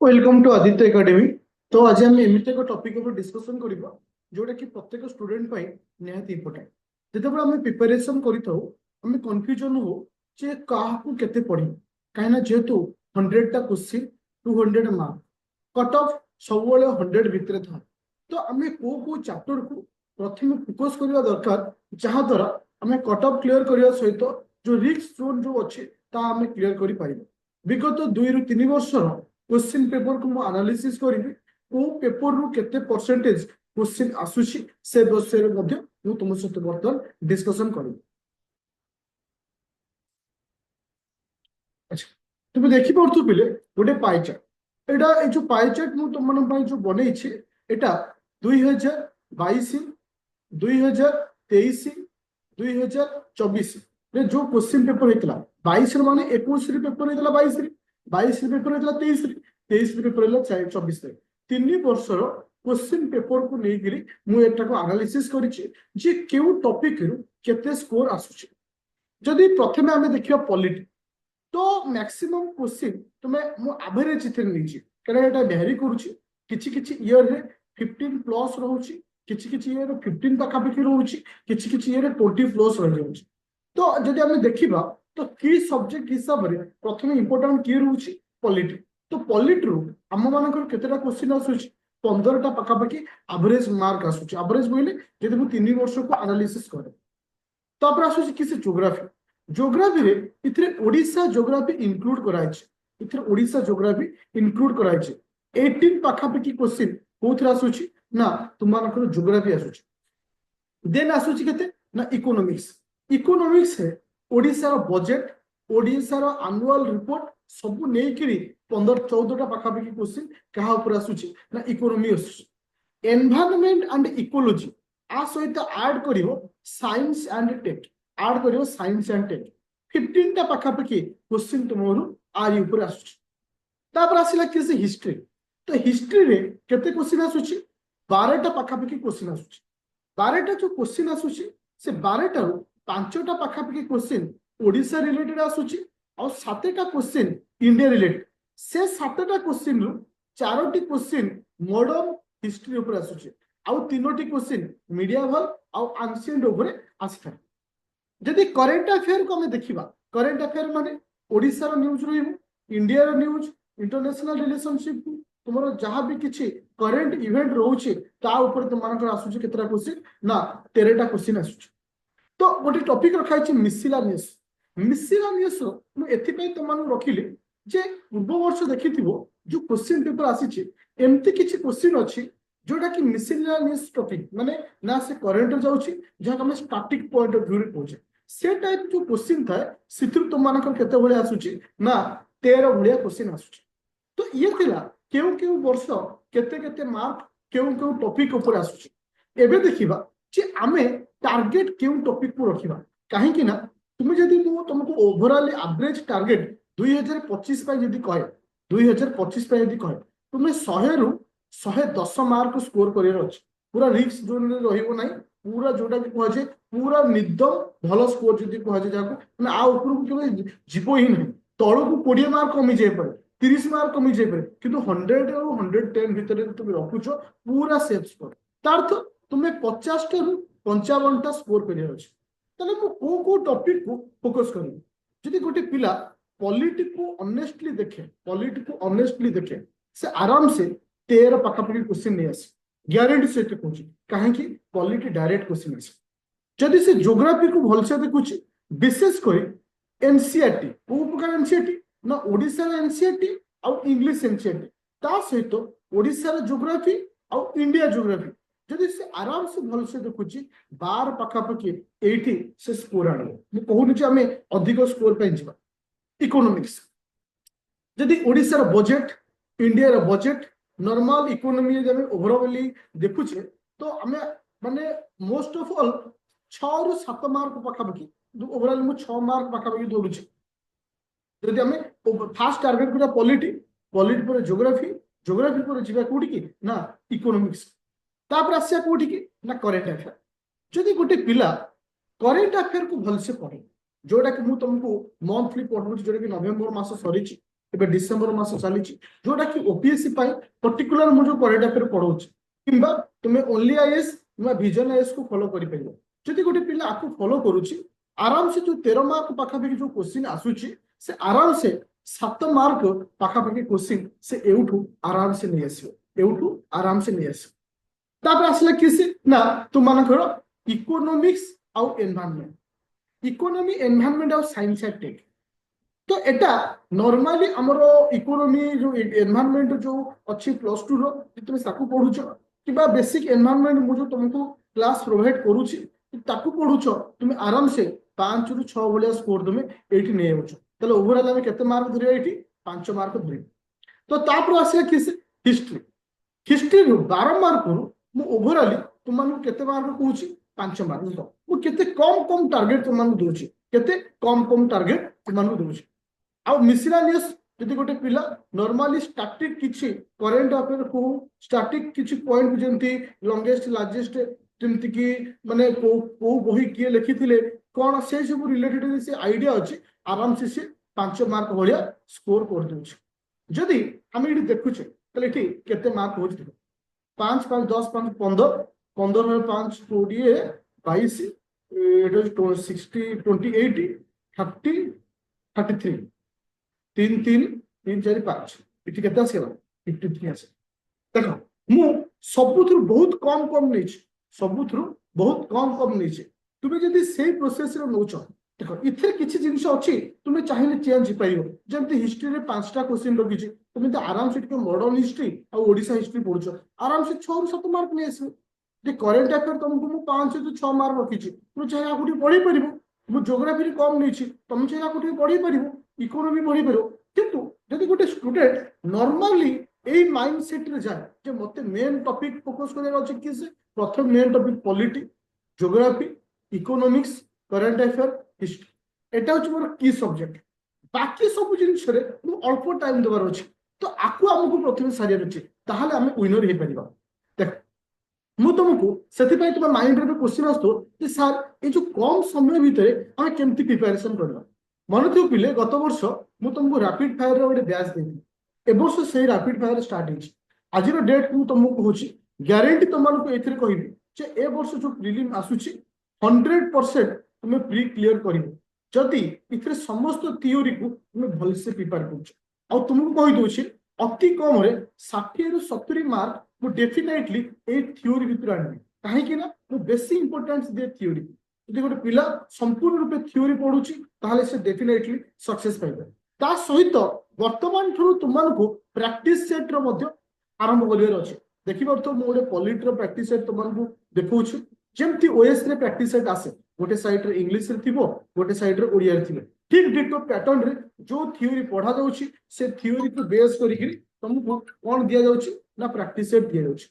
Welcome to Aditya academy. तो आज आम एमती एक टॉपिक ऊपर डिस्कशन करबा जोटा कि प्रत्येक स्टूडेंट पाई निहात इंपोर्टेंट। जेतेबेले आम प्रिपरेशन करिथौ आम कंफ्यूजन हो जे काहाकू केते पढी काहेना जेहेतु 100 टा क्वेश्चन 200 मार्क कट ऑफ सब 100 भितर था। तो आम को चैप्टर को प्रथम फोकस करबा दरकार जहा द्वारा आम कट ऑफ क्लियर करबा सहित जो रिस्क जोन जो अच्छे ता आम क्लियर करि पारिबा। विगत 2 ରୁ 3 वर्षर क्वेश्चन पेपर को मु एनालिसिस करी को पेपर रु केते परसेंटेज क्वेश्चन आसुची से विषय मध्ये मु तुम सहित बर्तमान डिस्कशन करी। अच्छा, तुम देखि पड़थु पिले गोटे पाई चार्ट एटा ए जो पाई चार्ट मु तुम मन पई जो बनै छी एटा 2022 2023 2024 रे जो क्वेश्चन पेपर हेतला 22 रे माने 21 रे पेपर हेतला 22 रे 22 रे पेपर हेतला 23 रे 23 रे पेपर हेतला 24 रे 3 वर्षर क्वेश्चन पेपर को नेगिरी मु एटा को एनालिसिस करिछि जे केउ टॉपिक रु केते स्कोर आसुछि। जदि प्रथमे हमें देखिबा पॉलिटी तो मैक्सिमम क्वेश्चन तुमे मु एवरेज इथे नीची कारण एटा वेरी करूछि किछि किछि ईयर रे 15 प्लस रहउछि किछि किछि ईयर रे 15 पाखा पाखी रहउछि किछि किछि ईयर रे 20 प्लस रह जाउछि। तो जदि हमें देखिबा तो की सब्जेक्ट हिसाब रे प्रथमे इंपोर्टेंट की रहउछि पॉलिटी। तो पॉलिटी रु हम मानकर केतेटा क्वेश्चन आसुछि 15 टा पाखा पाखी एवरेज मार्क आसुछि। एवरेज बोइले जदि मु 3 वर्ष को एनालिसिस करे तो après आसुछि किसी ज्योग्राफी ज्योग्राफी रे इथरे ओडिसा ज्योग्राफी इंक्लूड कराइछ इथरे ओडिसा ज्योग्राफी इंक्लूड कराइछ 18 पाखापाखी क्वेश्चन कोथरा आसुछि ना तुमानकर ज्योग्राफी आसुछि। देन आसुछि केते ना इकोनॉमिक्स इकोनॉमिक्स है ओडिसा रो बजट ओडिसा रो एनुअल रिपोर्ट सब नेकिरी 15-14 टा पाखापाखी क्वेश्चन कहा ऊपर आसुछि ना इकोनॉमी आसुछि। एनवायरनमेंट एंड इकोलॉजी आ सहित ऐड करिवो साइंस एंड टेक ऐड करिवो साइंस एंड टेक 15 टा पाखापाखी क्वेश्चन तुमरो आरी ऊपर आसुछि। तापर आसिला किसी हिस्ट्री तो हिस्ट्री रे केते क्वेश्चन आसुछि 12 टा पाखापाखी क्वेश्चन आसुछि। 12 टा जो क्वेश्चन आसुछि से 12 टा 5 टा पाखापाखी क्वेश्चन ओडिसा रिलेटेड आसुछि और 7 टा क्वेश्चन इंडिया रिलेटेड से 7 टा क्वेश्चन रु 4 टी क्वेश्चन मॉडर्न हिस्ट्री ऊपर आसुछि आउ 3 टी क्वेश्चन मीडिएवल आउ एंशिएंट ऊपर आसिथा। जदि करंट अफेयर को हमें देखिबा करंट अफेयर माने ओडिसा रो न्यूज रहिबो इंडिया रो न्यूज इंटरनेशनल रिलेशनशिप तुमरो जहां भी किछि करंट इवेंट रहउछि ता ऊपर तुमनकर आसुछि केतरा क्वेश्चन ना 13 टा क्वेश्चन आसुछि। तो गोटे टॉपिक रखा है मिसिलानियस मिसिलानियस मु एथि पे तुमन रखिले जे पूर्व वर्ष देखिथिबो जो क्वेश्चन पेपर आसीछि एम्ति किछि क्वेश्चन अछि जोटा कि मिसिलानियस टॉपिक माने ना से करंट जाउछि जहा हम स्टैटिक पॉइंट ऑफ व्यू रे पहुंचे से टाइप जो क्वेश्चन था सिथुर तुमनकर केते भले आसुछि ना 13 भलिया क्वेश्चन आसुछि। तो ये थिला केउ केउ वर्ष केते केते मार्क केउ केउ टॉपिक ऊपर आसुछि। एबे देखिबा जे आमे टार्गेट केउ टॉपिक को रखिबा काहे कि ना तुमे जदी मु तुमको ओवरऑल एवरेज टार्गेट 2025 पे जदी कहे 2025 पे जदी कहे तुमे 100 रु 110 मार्क स्कोर करियर अछि पूरा रिस्क जोन रे रहिबो नाही पूरा जोटा कि कहे पूरा निदम भलो स्कोर जदी कहे जाको ना आ ऊपर को केबे जीवो ही नहीं तळो को 20 मार्क कमी जाय पारे 30 मार्क कमी जाय पारे किंतु 100 और 110 भितर तुम रखुछो पूरा सेफ स्कोर तार अर्थ तुम्हें 50 टा रु 55 टा स्कोर करियर अछि। तले मु को टॉपिक को फोकस करी जदी गोटे पिला पॉलिटी को ऑनेस्टली देखे से आराम से 13 पाखापाखी क्वेश्चन नहीं आसे गारंटी से कहूँ कहीं पॉलिटी डायरेक्ट क्वेश्चन आसे। जदि से ज्योग्राफी को भलसे देखुछि विशेष करी एनसीईआरटी को प्रकार एनसीईआरटी ना ओडिसा एनसीईआरटी और इंग्लिश एनसीईआरटी ता सहित ओडिसा ज्योग्राफी और इंडिया ज्योग्राफी जदि से आराम से भलसे देखुछि 12 पाखापाखी एठी से स्कोर आनो मु कहूनी जे हमें अधिक स्कोर पे जिबा। इकोनॉमिक्स जदि ओडिसा रो बजट इंडिया रो बजट नॉर्मल इकोनॉमी जे ओवरऑल देखुछे तो हमें माने मोस्ट ऑफ ऑल 6 रु 7 मार्क पाखापाखी ओवरऑल मु 6 मार्क पाखापाखी दौड़ुछि। जदि हमें फास्ट टार्गेट पूरा पॉलिटी पर ज्योग्राफी पर जिबा कोठी की ना इकोनॉमिक्स तापर आसिया कोठी की ना करंट अफेयर। जदि गोटे पिला करंट अफेयर को भलसे पढ़े जोटा कि मु तुमको मंथली पढ़ू जोटा कि नवेम्बर मास सरीची ଏବେ ଡିସେମ୍ବର ମାସ ଚାଲିଛି ଯୋଉଟା କି ଓପିଏସସି ପାଇଁ पर्टिकुलर ମୁଁ ଯୋଉ କରେଣ୍ଟ ଆଫେୟାର ପଢଉଛି କିମ୍ବା ତୁମେ ଓनली आईएएस କିମ୍ବା ଭିଜନ आईएएस କୁ ଫଲୋ କରିପାରିବ ଯଦି ଗୋଟେ ପିଲା ଆକୁ ଫଲୋ କରୁଛି आराम से जो 13 मार्क पाखापाखि जो क्वेश्चन आसुची से आराम से 7 मार्क पाखापाखि क्वेश्चन से एउठू आराम से नहीं आसियो एउठू आराम से नहीं आसियो तापर आसला किसी ना तुम मानकर इकोनॉमिक्स आउ एनवायरनमेंट इकोनॉमी एनवायरनमेंट आउ साइंस एंड टेक तो एटा नॉर्मली हमरो इकोनॉमी जो एनवायरनमेंट जो अच्छी +2 रो तुम साकू पढुछ किबा बेसिक एनवायरनमेंट मु जो तुमको क्लास प्रोवाइड करूची ताकू पढुछ तुम आराम से 5 रु 6 भलिया स्कोर तुम एठी नै होछ तले ओवरऑल हम केते मार्क धरिया एठी 5 मार्क धरि तो तापर आसे किस हिस्ट्री हिस्ट्री रु 12 मार्क रु मु ओवरऑल तुम केते मार्क कहूची 5 मार्क तो मु केते कम टारगेट तुम दोची केते कम टारगेट तुम दोची आ मिसलेनियस जदि गोटे पिला नॉर्मली स्टैटिक किछि करंट अफेयर को स्टैटिक किछि पॉइंट जेंति लॉन्गेस्ट लार्जेस्ट जेंति कि माने को बही किए लिखिथिले कोन से सब रिलेटेड से आईडिया अछि आराम से 5 मार्क भलिया स्कोर कर दोछ जदि हम इडी देखुछे तले एठी केते मार्क होछ 5 5 10 5 15 15 में 5 20 22 इट इज 60 28 30 33 3 3 3 4 5 इठी केते आसे 53 आसे देखो मु सबुथु बहुत कम नैछि सबुथु बहुत कम नैछि तुमे जदि सेही प्रोसेस रो नौछ देखो इथे किछि जिंस अछि तुमे चाहिले चेंज पाइबो जेमति हिस्ट्री रे 5टा क्वेश्चन रखिछि तुमे तो आराम से के मॉडर्न हिस्ट्री आ ओडिसा हिस्ट्री पढुछ आराम से 6 रु 7 मार्क नै आसे जे करंट अफेयर तुमको मु 5 से 6 मार्क रखिछि तुमे चाहे आकुटी पढि परिबो मु ज्योग्राफी रे कम नैछि तुमे चाहे आकुटी पढि परिबो इकोनॉमी पढि परिबो किंतु जदि गोटे स्टूडेंट नॉर्मली ए माइंडसेट रे जाय जे मते मेन टॉपिक फोकस करबा अछि कि से प्रथम main topic polity geography economics current affair history एटा होछ मोर की सब्जेक्ट बाकी सब जिंस रे मु अल्प टाइम देबार अछि तो आकु हमकु प्रथम सारियर अछि ताहाले हम विनर हे परिबा देख मु तुमको सेति पय तुम माइंड रे क्वेश्चन आस्तो कि सर ए जो कम समय भितरे हम केमति प्रिपरेशन करबा मन थियो पिले गत वर्ष मु तुमको रैपिड फायर रे गोटे बैच देबी ए वर्ष से रैपिड फायर स्टार्ट हिच आज रो डेट मु तुमको कहूची ग्यारंटी तुमको एथिरे कहिबी जे ए वर्ष जो प्रीलिम आसुची 100% तुम प्री क्लियर करिवो जदि इथरे समस्त थ्योरी को तुम भल से प्रिपेयर करछ आ तुमको कहि दोछि अति कम रे 60 रु 70 मार्क मु डेफिनेटली ए थ्योरी भितर आनबी काहे कि ना मु बेसी इंपोर्टेंस दे थ्योरी যদি ଗୋଟେ ପିଲା ସମ୍ପୂର୍ଣ୍ଣ ରୂପେ থিওরি ପଢୁଛି ତାହେଲେ ସେ ଡେଫିନେଟଲି सक्सेस ପାଇବେ ତା ସହିତ ବର୍ତ୍ତମାନ ଠାରୁ ତୁମମାନଙ୍କୁ ପ୍ରାକ୍ଟିସ ସେଟ ର ମଧ୍ୟ ଆରମ୍ଭ କରିବାର ଅଛି ଦେଖିପାରୁଥିବ ମୁଁ ଗୋଟେ ପଲିଟି ର ପ୍ରାକ୍ଟିସ ସେଟ ତୁମମାନଙ୍କୁ ଦେଖଉଛି ଯେମିତି ଓଏସ୍ ରେ ପ୍ରାକ୍ଟିସ ସେଟ ଆସେ ଗୋଟେ ସାଇड ରେ इंग्लिश ରେ थिबो ଗୋଟେ ସାଇड ରେ ओडिया ରେ थिबो ठीक डिटो पैटर्न रे जो थ्योरी पढ़ा जाउची से थ्योरी को बेस करिकि तुमको कोन दिया जाउची ना प्रैक्टिस सेट दिया जाउची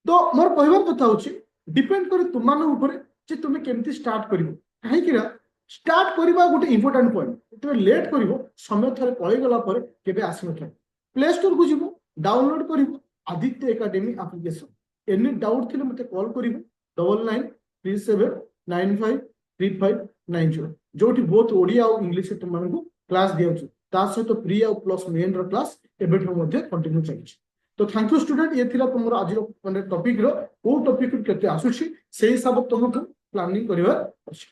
तो मोर कहबार कथा होची डिपेंड करे तुमन ऊपर जे तुमे केमती स्टार्ट करिवो काहे कि ना स्टार्ट करबा गोटे इंपोर्टेंट पॉइंट तुमे लेट करिवो समय थरे पळै गला पर केबे आसी नथाय प्ले स्टोर को जिवो डाउनलोड करिवो Aditya academy application any doubt थिले मते कॉल करिवो 9937953590 जोठी बोथ ओडिया और इंग्लिश तुमनको क्लास दियाउछु ता सहित प्री और प्लस मेन रो क्लास एबेठो मध्ये कंटिन्यू चलिछ तो थैंक यू स्टूडेंट ये थिला तुमरो आज रो माने टॉपिक रो को टॉपिक केते आसुछि सेही सब तुमको प्लानिंग करिवार अछि।